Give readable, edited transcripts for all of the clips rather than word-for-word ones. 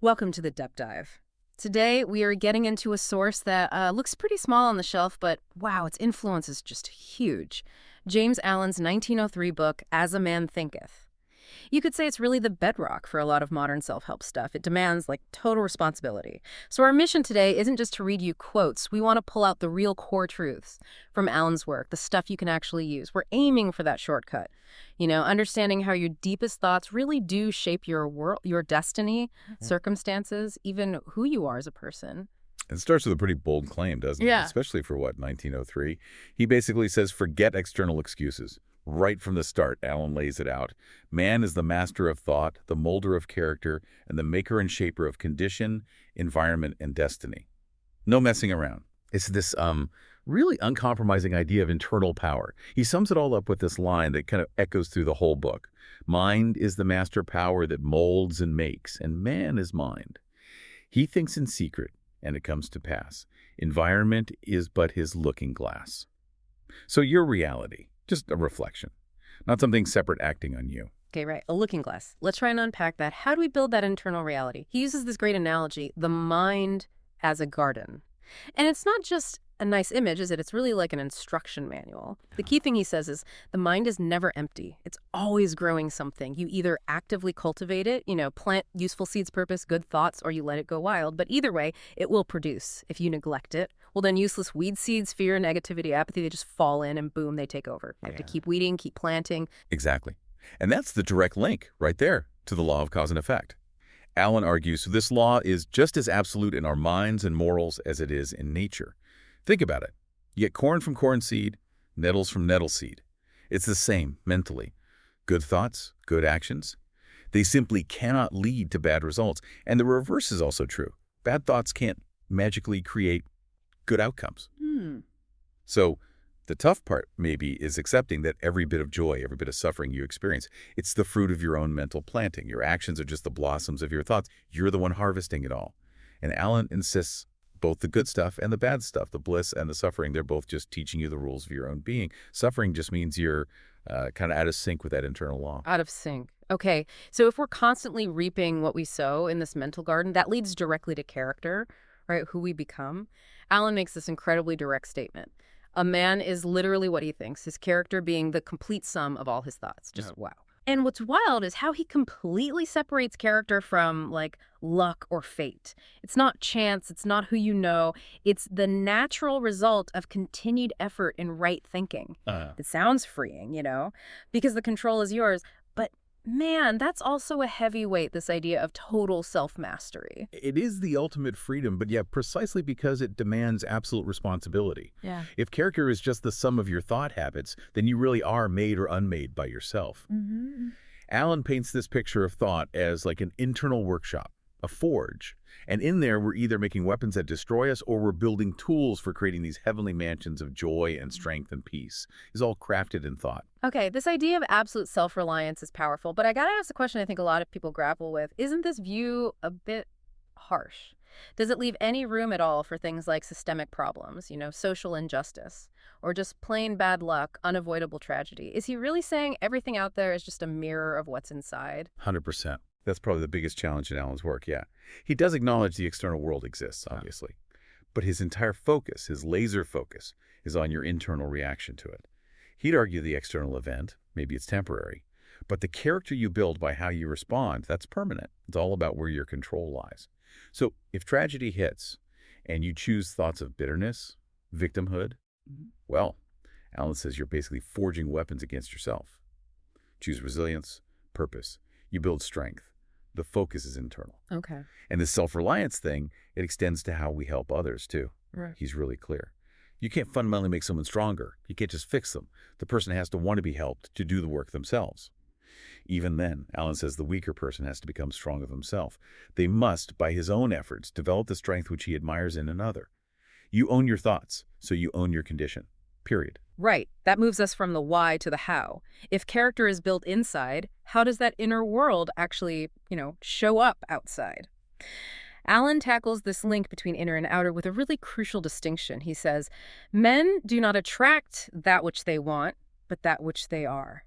Welcome to the Depth Dive. Today, we are getting into a source that looks pretty small on the shelf, but wow, its influence is just huge. James Allen's 1903 book, As a Man Thinketh. You could say it's really the bedrock for a lot of modern self-help stuff. It demands, total responsibility. So our mission today isn't just to read you quotes. We want to pull out the real core truths from Allen's work, the stuff you can actually use. We're aiming for that shortcut. Understanding how your deepest thoughts really do shape your world, your destiny, circumstances, even who you are as a person. It starts with a pretty bold claim, doesn't it? Yeah. Especially for, 1903? He basically says, forget external excuses. Right from the start, Allen lays it out. Man is the master of thought, the molder of character, and the maker and shaper of condition, environment, and destiny. No messing around. It's this really uncompromising idea of internal power. He sums it all up with this line that kind of echoes through the whole book. Mind is the master power that molds and makes, and man is mind. He thinks in secret, and it comes to pass. Environment is but his looking glass. So your reality, just a reflection, not something separate acting on you. Okay, right. A looking glass. Let's try and unpack that. How do we build that internal reality? He uses this great analogy, the mind as a garden. And it's not just a nice image, is it? It's really like an instruction manual. The key thing he says is the mind is never empty. It's always growing something. You either actively cultivate it, plant useful seeds, purpose, good thoughts, or you let it go wild. But either way, it will produce. If you neglect it, well, then useless weed seeds, fear, negativity, apathy, they just fall in and boom, they take over. You have to keep weeding, keep planting. Exactly. And that's the direct link right there to the law of cause and effect. Allen argues this law is just as absolute in our minds and morals as it is in nature. Think about it. You get corn from corn seed, nettles from nettle seed. It's the same mentally. Good thoughts, good actions. They simply cannot lead to bad results. And the reverse is also true. Bad thoughts can't magically create good outcomes. So the tough part, maybe, is accepting that every bit of joy, every bit of suffering you experience, it's the fruit of your own mental planting. Your actions are just the blossoms of your thoughts. You're the one harvesting it all. And Allen insists both the good stuff and the bad stuff, the bliss and the suffering, they're both just teaching you the rules of your own being. Suffering just means you're kind of out of sync with that internal law. Out of sync. Okay, so if we're constantly reaping what we sow in this mental garden, that leads directly to character, right? Who we become. Allen makes this incredibly direct statement. A man is literally what he thinks, his character being the complete sum of all his thoughts. Just wow. And what's wild is how he completely separates character from, luck or fate. It's not chance, it's not who you know, it's the natural result of continued effort in right thinking. It sounds freeing, because the control is yours. But man, that's also a heavy weight, this idea of total self-mastery. It is the ultimate freedom, but precisely because it demands absolute responsibility. Yeah. If character is just the sum of your thought habits, then you really are made or unmade by yourself. Allen paints this picture of thought as like an internal workshop, a forge. And in there, we're either making weapons that destroy us or we're building tools for creating these heavenly mansions of joy and strength and peace. It's all crafted in thought. Okay, this idea of absolute self-reliance is powerful, but I gotta ask the question I think a lot of people grapple with. Isn't this view a bit harsh? Does it leave any room at all for things like systemic problems, social injustice, or just plain bad luck, unavoidable tragedy? Is he really saying everything out there is just a mirror of what's inside? 100%. That's probably the biggest challenge in Allen's work, He does acknowledge the external world exists, obviously. But his entire focus, his laser focus, is on your internal reaction to it. He'd argue the external event, maybe it's temporary, but the character you build by how you respond, that's permanent. It's all about where your control lies. So if tragedy hits and you choose thoughts of bitterness, victimhood, well, Allen says you're basically forging weapons against yourself. Choose resilience, purpose. You build strength. The focus is internal. Okay. And this self-reliance thing, it extends to how we help others, too. Right. He's really clear. You can't fundamentally make someone stronger. You can't just fix them. The person has to want to be helped to do the work themselves. Even then, Allen says the weaker person has to become strong of himself. They must, by his own efforts, develop the strength which he admires in another. You own your thoughts, so you own your condition. Period. Right. That moves us from the why to the how. If character is built inside, how does that inner world actually, show up outside? Allen tackles this link between inner and outer with a really crucial distinction. He says, men do not attract that which they want, but that which they are.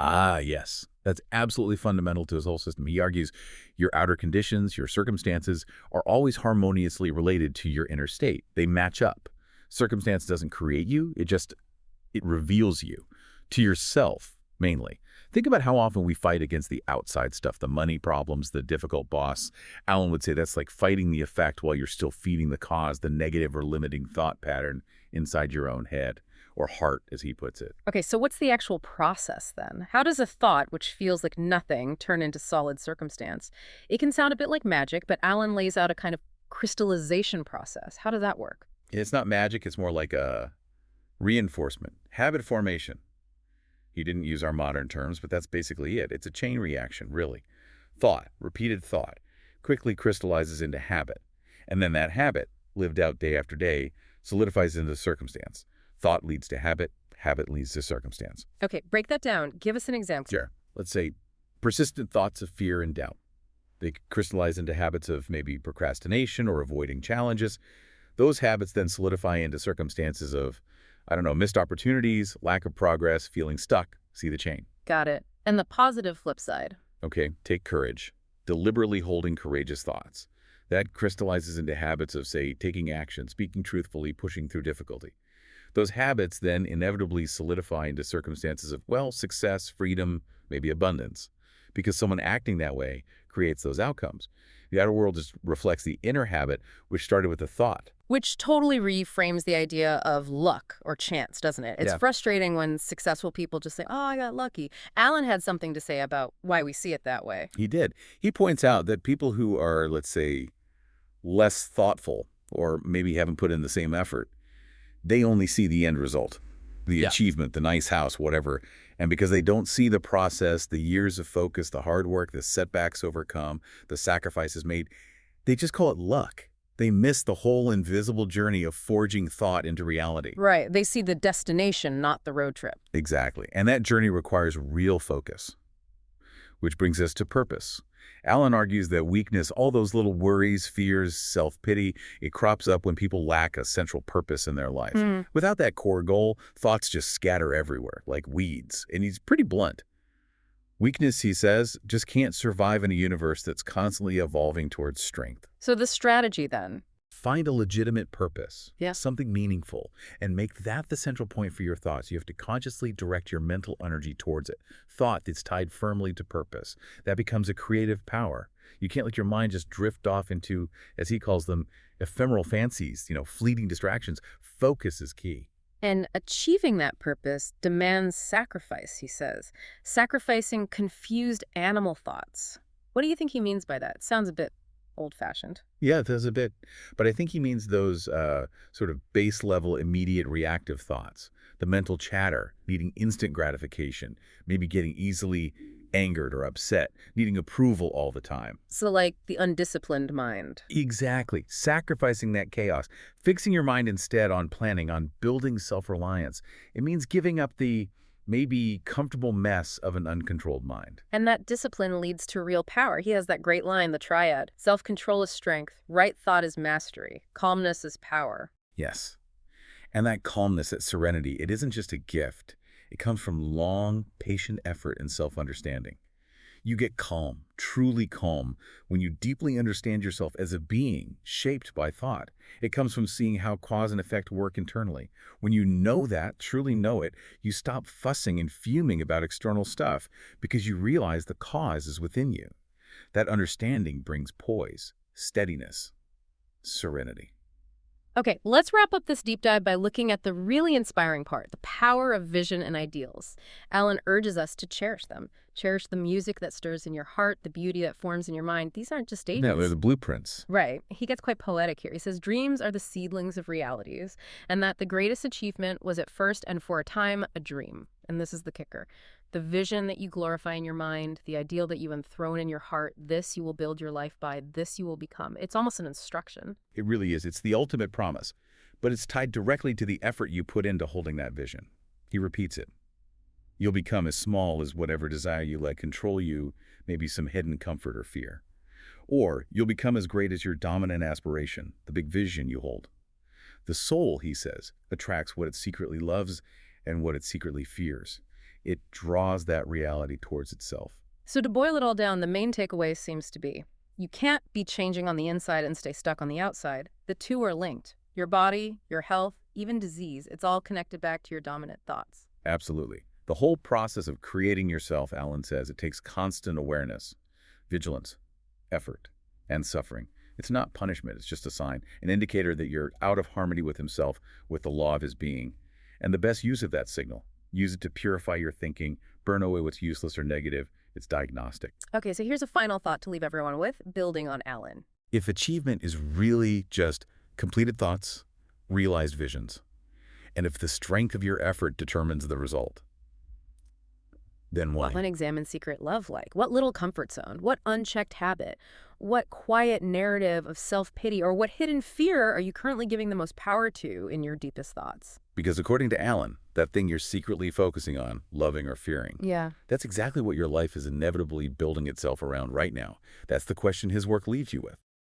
Ah, yes. That's absolutely fundamental to his whole system. He argues your outer conditions, your circumstances, are always harmoniously related to your inner state. They match up. Circumstance doesn't create you, it reveals you to yourself, mainly. Think about how often we fight against the outside stuff, the money problems, the difficult boss. Alan would say that's like fighting the effect while you're still feeding the cause, the negative or limiting thought pattern inside your own head, or heart, as he puts it. Okay, so what's the actual process then? How does a thought, which feels like nothing, turn into solid circumstance? It can sound a bit like magic, but Alan lays out a kind of crystallization process. How does that work? It's not magic, it's more like a reinforcement, habit formation. He didn't use our modern terms, but that's basically it. It's a chain reaction, really. Thought, repeated thought, quickly crystallizes into habit. And then that habit, lived out day after day, solidifies into circumstance. Thought leads to habit, habit leads to circumstance. Okay, break that down. Give us an example. Sure. Let's say persistent thoughts of fear and doubt. They crystallize into habits of maybe procrastination or avoiding challenges. Those habits then solidify into circumstances of, I don't know, missed opportunities, lack of progress, feeling stuck. See the chain. Got it. And the positive flip side. Okay, take courage. Deliberately holding courageous thoughts. That crystallizes into habits of, say, taking action, speaking truthfully, pushing through difficulty. Those habits then inevitably solidify into circumstances of, well, success, freedom, maybe abundance. Because someone acting that way creates those outcomes. The outer world just reflects the inner habit, which started with a thought. Which totally reframes the idea of luck or chance, doesn't it? It's Yeah. frustrating when successful people just say, oh, I got lucky. Alan had something to say about why we see it that way. He did. He points out that people who are, let's say, less thoughtful or maybe haven't put in the same effort, they only see the end result, the achievement, the nice house, whatever. And because they don't see the process, the years of focus, the hard work, the setbacks overcome, the sacrifices made, they just call it luck. They miss the whole invisible journey of forging thought into reality. Right. They see the destination, not the road trip. Exactly. And that journey requires real focus, which brings us to purpose. Alan argues that weakness, all those little worries, fears, self-pity, it crops up when people lack a central purpose in their life. Without that core goal, thoughts just scatter everywhere, like weeds. And he's pretty blunt. Weakness, he says, just can't survive in a universe that's constantly evolving towards strength. So the strategy then? Find a legitimate purpose, Yeah. something meaningful, and make that the central point for your thoughts. You have to consciously direct your mental energy towards it. Thought that's tied firmly to purpose. That becomes a creative power. You can't let your mind just drift off into, as he calls them, ephemeral fancies, fleeting distractions. Focus is key. And achieving that purpose demands sacrifice, he says. Sacrificing confused animal thoughts. What do you think he means by that? It sounds a bit old-fashioned. Yeah, it does a bit. But I think he means those sort of base-level, immediate reactive thoughts. The mental chatter, needing instant gratification, maybe getting easily angered or upset, needing approval all the time. So like the undisciplined mind. Exactly. Sacrificing that chaos. Fixing your mind instead on planning, on building self-reliance. It means giving up the maybe comfortable mess of an uncontrolled mind. And that discipline leads to real power. He has that great line, the triad. Self-control is strength, right thought is mastery, calmness is power. Yes. And that calmness, that serenity, it isn't just a gift. It comes from long, patient effort and self-understanding. You get calm, truly calm, when you deeply understand yourself as a being shaped by thought. It comes from seeing how cause and effect work internally. When you know that, truly know it, you stop fussing and fuming about external stuff because you realize the cause is within you. That understanding brings poise, steadiness, serenity. Okay, let's wrap up this deep dive by looking at the really inspiring part, the power of vision and ideals. Alan urges us to cherish them. Cherish the music that stirs in your heart, the beauty that forms in your mind. These aren't just statements. No, they're the blueprints. Right. He gets quite poetic here. He says, dreams are the seedlings of realities, and that the greatest achievement was at first and for a time a dream. And this is the kicker. The vision that you glorify in your mind, the ideal that you enthrone in your heart, this you will build your life by, this you will become. It's almost an instruction. It really is. It's the ultimate promise, but it's tied directly to the effort you put into holding that vision. He repeats it. You'll become as small as whatever desire you let control you, maybe some hidden comfort or fear. Or you'll become as great as your dominant aspiration, the big vision you hold. The soul, he says, attracts what it secretly loves and what it secretly fears. It draws that reality towards itself. So to boil it all down, the main takeaway seems to be you can't be changing on the inside and stay stuck on the outside. The two are linked. Your body, your health, even disease, it's all connected back to your dominant thoughts. Absolutely. The whole process of creating yourself, Alan says, it takes constant awareness, vigilance, effort, and suffering. It's not punishment. It's just a sign, an indicator that you're out of harmony with himself, with the law of his being. And the best use of that signal, use it to purify your thinking, burn away what's useless or negative. It's diagnostic. Okay, so here's a final thought to leave everyone with, building on Alan. If achievement is really just completed thoughts, realized visions, and if the strength of your effort determines the result, then What what? an examine secret love like? What little comfort zone? What unchecked habit? What quiet narrative of self-pity or what hidden fear are you currently giving the most power to in your deepest thoughts? Because according to Alan, that thing you're secretly focusing on, loving or fearing, Yeah. that's exactly what your life is inevitably building itself around right now. That's the question his work leaves you with.